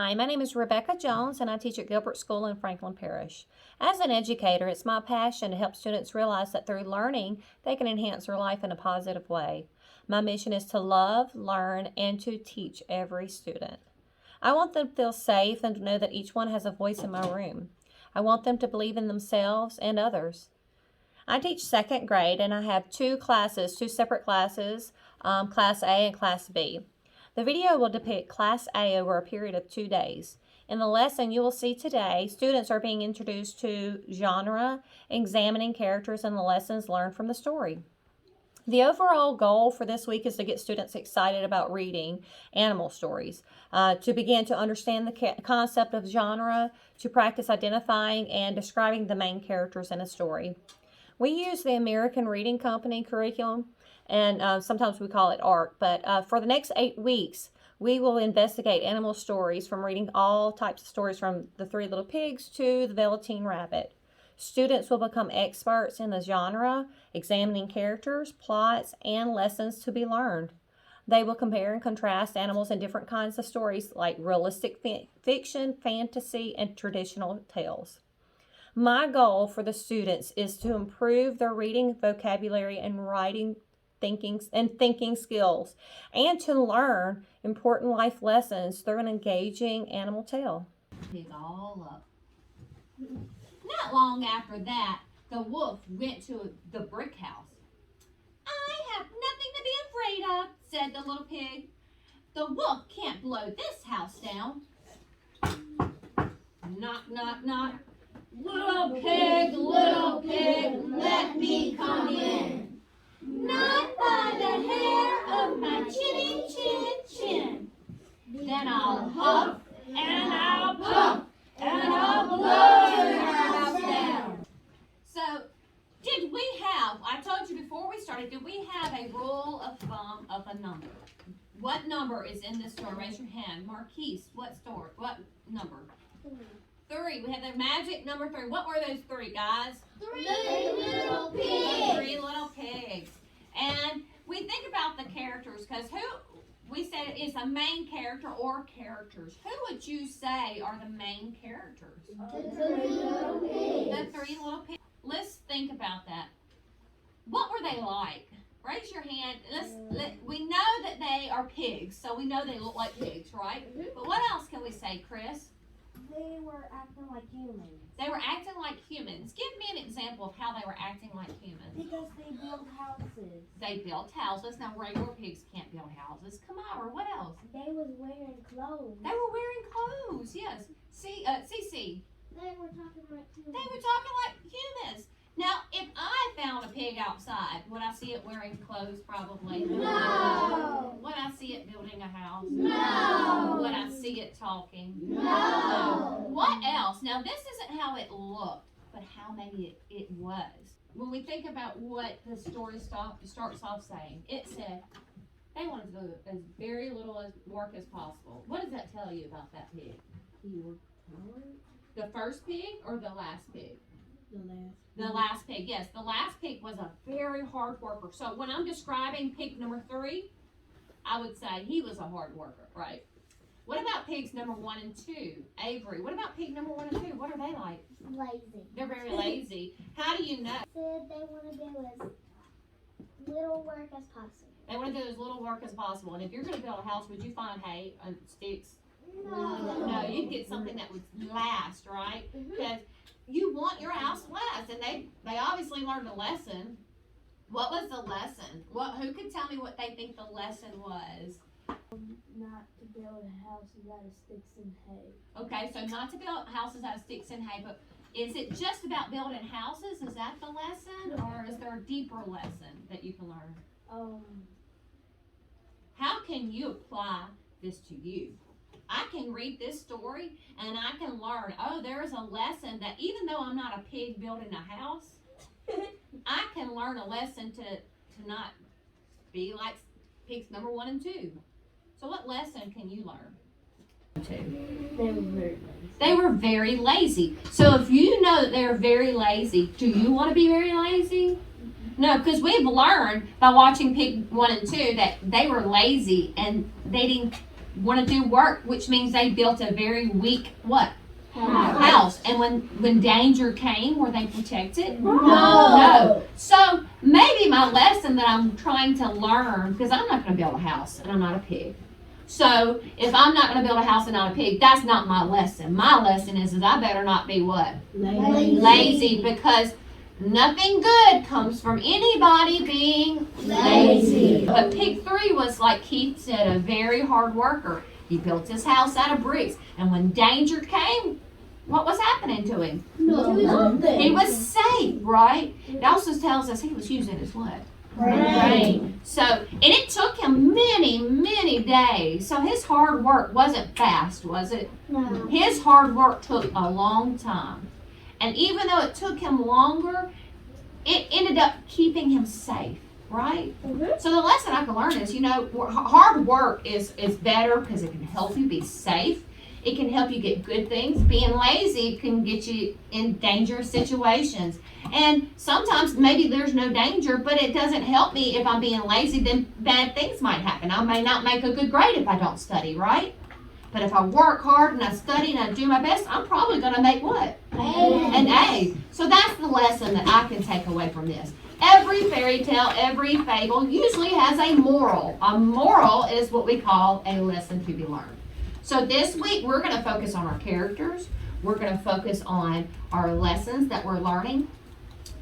Hi, my name is Rebecca Jones and I teach at Gilbert School in Franklin Parish. As an educator, it's my passion to help students realize that through learning, they can enhance their life in a positive way. My mission is to love, learn, and to teach every student. I want them to feel safe and to know that each one has a voice in my room. I want them to believe in themselves and others. I teach second grade and I have two separate classes, Class A and Class B. The video will depict Class A over a period of 2 days. In the lesson you will see today, students are being introduced to genre, examining characters, and the lessons learned from the story. The overall goal for this week is to get students excited about reading animal stories, to begin to understand the concept of genre, to practice identifying and describing the main characters in a story. We use the American Reading Company curriculum, and sometimes we call it ARC, but for the next 8 weeks, we will investigate animal stories from reading all types of stories from the Three Little Pigs to the Velveteen Rabbit. Students will become experts in the genre, examining characters, plots, and lessons to be learned. They will compare and contrast animals in different kinds of stories like realistic fiction, fantasy, and traditional tales. My goal for the students is to improve their reading vocabulary and writing thinking skills, and to learn important life lessons through an engaging animal tale. Pick all up. Not long after that, the wolf went to the brick house. "I have nothing to be afraid of," said the little pig. "The wolf can't blow this house down." Knock, knock, knock. Little pig, let me come in. Not by the hair of my chinny chin chin. Then I'll huff and I'll puff and I'll blow your house down. So, I told you before we started, did we have a rule of thumb of a number? What number is in this store? Raise your hand. Marquise, what number? 3. We have the magic number 3. What were those 3, guys? 3 little pigs. 3 little pigs. And we think about the characters, because we said is a main character or characters. Who would you say are the main characters? The 3 little pigs. The 3 little pigs. Let's think about that. What were they like? Raise your hand. We know that they are pigs, so we know they look like pigs, right? But what else can we say, Chris? They were acting like humans. They were acting like humans. Give me an example of how they were acting like humans. Because they built houses. They built houses. Now, regular pigs can't build houses. Come on, or what else? They was wearing clothes. They were wearing clothes, yes. Cece. They were talking like humans. They were talking like humans. Now, if I found a pig outside, would I see it wearing clothes? Probably. No. Would I see it building a house? No. Would I see it talking? No. What else? Now, this isn't how it looked, but how maybe it was. When we think about what the story starts off saying, it said they wanted to do as very little work as possible. What does that tell you about that pig? He worked hard. The first pig or the last pig? The last. The last pig, yes. The last pig was a very hard worker. So when I'm describing pig number 3, I would say he was a hard worker, right? What about pigs number 1 and 2? Avery, what about pig number 1 and 2? What are they like? Lazy. They're very lazy. How do you know? Said they want to do as little work as possible. They want to do as little work as possible. And if you're going to build a house, would you find hay and sticks? No, you'd get something that would last, right? Because you want your house to last. And they obviously learned a lesson. What was the lesson? Who could tell me what they think the lesson was? Not to build houses out of sticks and hay. Okay, so not to build houses out of sticks and hay, but is it just about building houses? Is that the lesson? Or is there a deeper lesson that you can learn? How can you apply this to you? I can read this story and I can learn, there is a lesson that even though I'm not a pig building a house, I can learn a lesson to not be like pigs number 1 and 2. So what lesson can you learn? They were very lazy. So if you know that they're very lazy, do you want to be very lazy? No, because we've learned by watching pig 1 and 2 that they were lazy and they didn't want to do work, which means they built a very weak what? House. And when danger came, were they protected? No. So maybe my lesson that I'm trying to learn, because I'm not going to build a house and I'm not a pig. So if I'm not going to build a house and not a pig, that's not my lesson. My lesson is I better not be what? Lazy, because nothing good comes from anybody being lazy. But pig 3 was, like Keith said, a very hard worker. He built his house out of bricks. And when danger came, what was happening to him? Nothing. He was safe, right? It also tells us he was using his what? Brain. So, and it took him many, many days. So his hard work wasn't fast, was it? No. His hard work took a long time. And even though it took him longer, it ended up keeping him safe, right? So the lesson I can learn is, hard work is better because it can help you be safe. It can help you get good things. Being lazy can get you in dangerous situations. And sometimes maybe there's no danger, but it doesn't help me if I'm being lazy, then bad things might happen. I may not make a good grade if I don't study, right? But if I work hard and I study and I do my best, I'm probably going to make what? An A. So that's the lesson that I can take away from this. Every fairy tale, every fable usually has a moral. A moral is what we call a lesson to be learned. So this week we're going to focus on our characters. We're going to focus on our lessons that we're learning.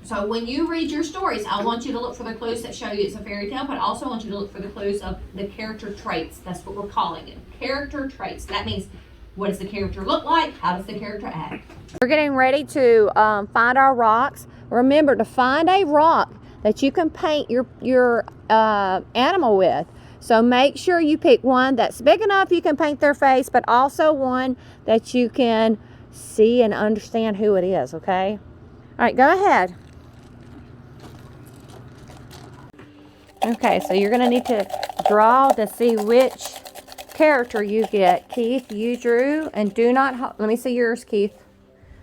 So when you read your stories, I want you to look for the clues that show you it's a fairy tale, but I also want you to look for the clues of the character traits. That's what we're calling it. Character traits. That means, what does the character look like? How does the character act? We're getting ready to find our rocks. Remember to find a rock that you can paint your animal with. So make sure you pick one that's big enough you can paint their face, but also one that you can see and understand who it is, okay? All right, go ahead. Okay, so you're going to need to draw to see which character you get. Keith, you drew, and do not, let me see yours, Keith.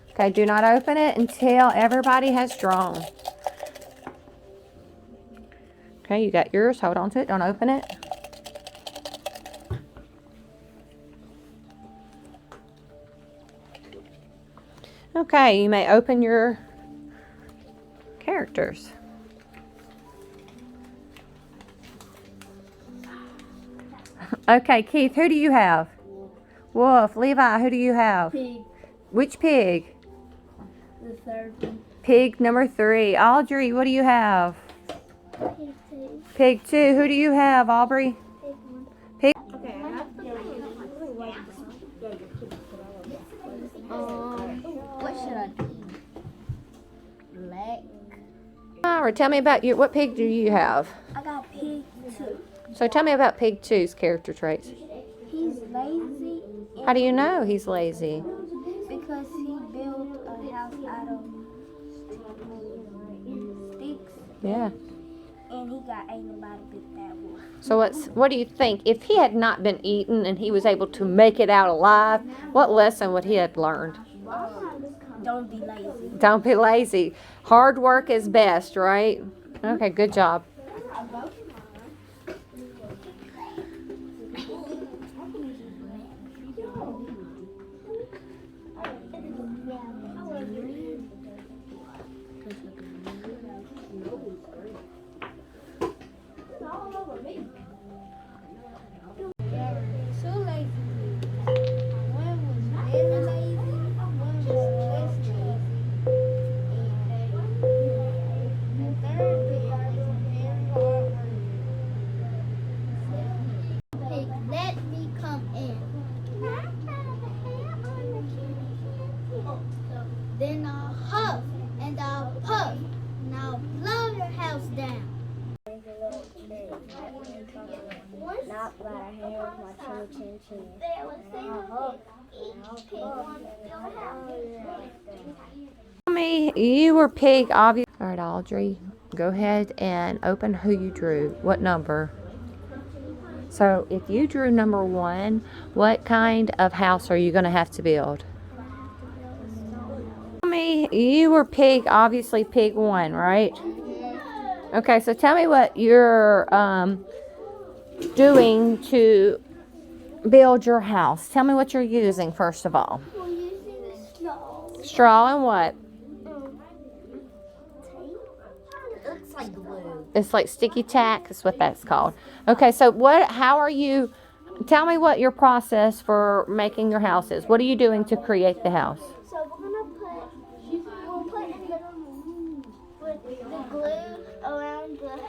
Okay, do not open it until everybody has drawn. Okay, you got yours. Hold on to it. Don't open it. Okay, you may open your characters. Okay, Keith, who do you have? Wolf. Levi, who do you have? Pig. Which pig? The third one. Pig number 3. Audrey, what do you have? Pig 2. Pig 2. Who do you have, Aubrey? Pig 1. Pig. Okay, I have what should I do? Black. Or tell me about what pig do you have? I got pig 2. So tell me about pig 2's character traits. He's lazy. How do you know he's lazy? Because he built a house out of sticks, Yeah. and he got eaten by the big bad wolf. So what do you think? If he had not been eaten and he was able to make it out alive, what lesson would he have learned? Don't be lazy. Don't be lazy. Hard work is best, right? Okay, good job. So lazy. One was very lazy, one was less lazy. And the third pig was very hard worker. Pig, let me come in. Then I'll huff and I'll puff and I'll blow your house down. Not by the hair of my chin, chin, chin. Me, you were pig, obviously. All right, Audrey, go ahead and open who you drew. What number? So if you drew number 1, what kind of house are you going to have to build? Me, you were pig, obviously pig 1, right? Okay, so tell me what you're doing to build your house? Tell me what you're using first of all. We're using straw. Straw and what? Tape. It looks like glue. It's like sticky tack. That's what that's called. Okay, so how are you, tell me what your process for making your house is. What are you doing to create the house? So we'll put in the glue around the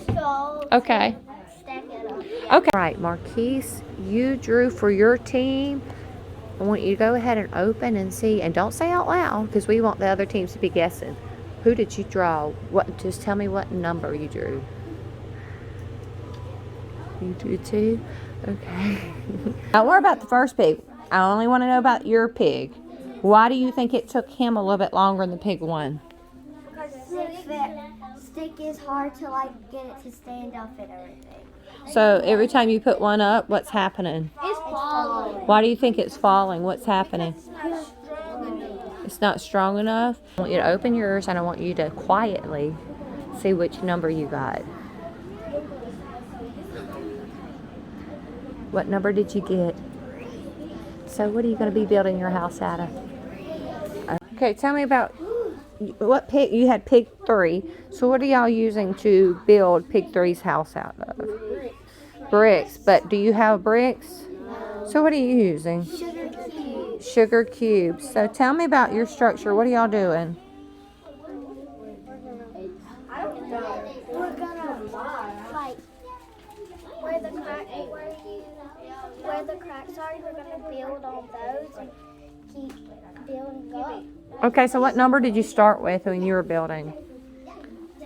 straw. Okay. Stack it up. Okay. All right, Marquise, you drew for your team. I want you to go ahead and open and see, and don't say out loud because we want the other teams to be guessing. Who did you draw? Just tell me what number you drew. You drew 2? Okay. Don't worry about the first pig. I only want to know about your pig. Why do you think it took him a little bit longer than pig 1? Because stick is hard to get it to stand up and everything. So every time you put one up, what's happening? It's falling. Why do you think it's falling? What's happening? It's not strong enough. I want you to open yours and I want you to quietly see which number you got. What number did you get? So what are you going to be building your house out of? Okay, tell me about what pig. You had pig 3. So what are y'all using to build pig 3's house out of? Bricks. But do you have bricks? So what are you using? Sugar cubes. Sugar cubes. So tell me about your structure. What are y'all doing? We're gonna where the cracks are, we're gonna build on those and keep building up. Okay, so what number did you start with when you were building?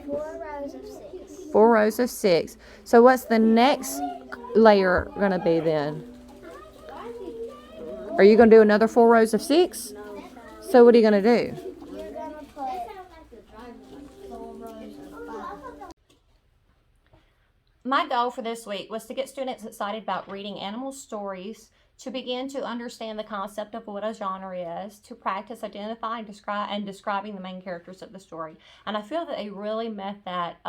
4 rows of 6. 4 rows of 6. So what's the next layer going to be then? Are you going to do another 4 rows of 6? So what are you going to do? You're gonna put 4 rows of 5. My goal for this week was to get students excited about reading animal stories, to begin to understand the concept of what a genre is, to practice identifying, describing the main characters of the story. And I feel that they really met that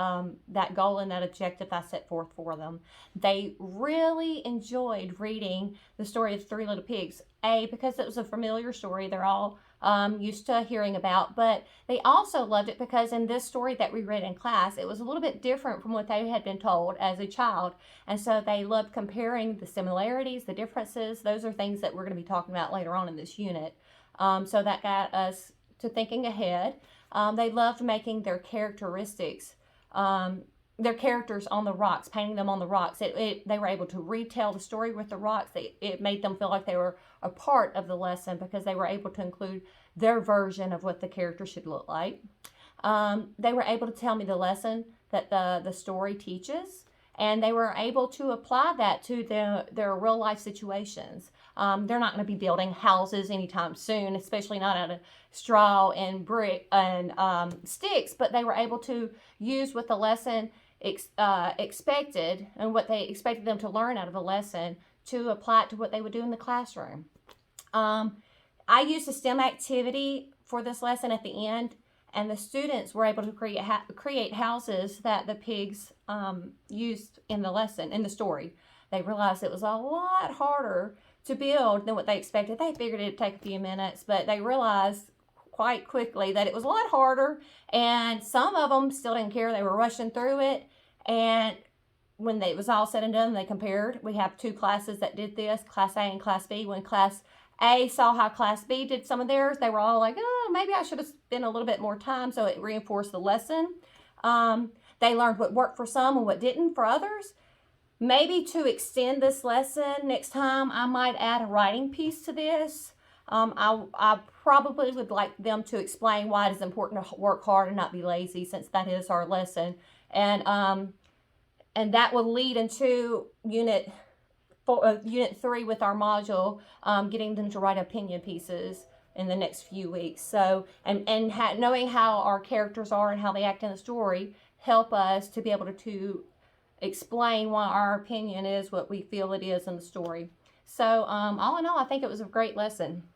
goal and that objective I set forth for them. They really enjoyed reading the story of 3 Little Pigs, because it was a familiar story they're all used to hearing about, but they also loved it because in this story that we read in class, it was a little bit different from what they had been told as a child, and so they loved comparing the similarities, the differences. Those are things that we're going to be talking about later on in this unit. So that got us to thinking ahead. They loved making their characteristics, their characters on the rocks, painting them on the rocks. They were able to retell the story with the rocks. It made them feel like they were a part of the lesson because they were able to include their version of what the character should look like. They were able to tell me the lesson that the story teaches, and they were able to apply that to their real life situations. They're not going to be building houses anytime soon, especially not out of straw and brick and sticks, but they were able to use what the lesson expected and what they expected them to learn out of a lesson to apply it to what they would do in the classroom. I used a STEM activity for this lesson at the end, and the students were able to create houses that the pigs used in the lesson, in the story. They realized it was a lot harder to build than what they expected. They figured it'd take a few minutes, but they realized quite quickly that it was a lot harder, and some of them still didn't care. They were rushing through it, and when it was all said and done, they compared. We have 2 classes that did this, Class A and Class B. When Class A saw how Class B did some of theirs, they were all like, oh, maybe I should have spent a little bit more time, so it reinforced the lesson. They learned what worked for some and what didn't for others. Maybe to extend this lesson, next time I might add a writing piece to this. I probably would like them to explain why it is important to work hard and not be lazy, since that is our lesson. And that will lead into Unit 3 with our module, getting them to write opinion pieces in the next few weeks. So, knowing how our characters are and how they act in the story help us to be able to explain why our opinion is what we feel it is in the story. So, all in all, I think it was a great lesson.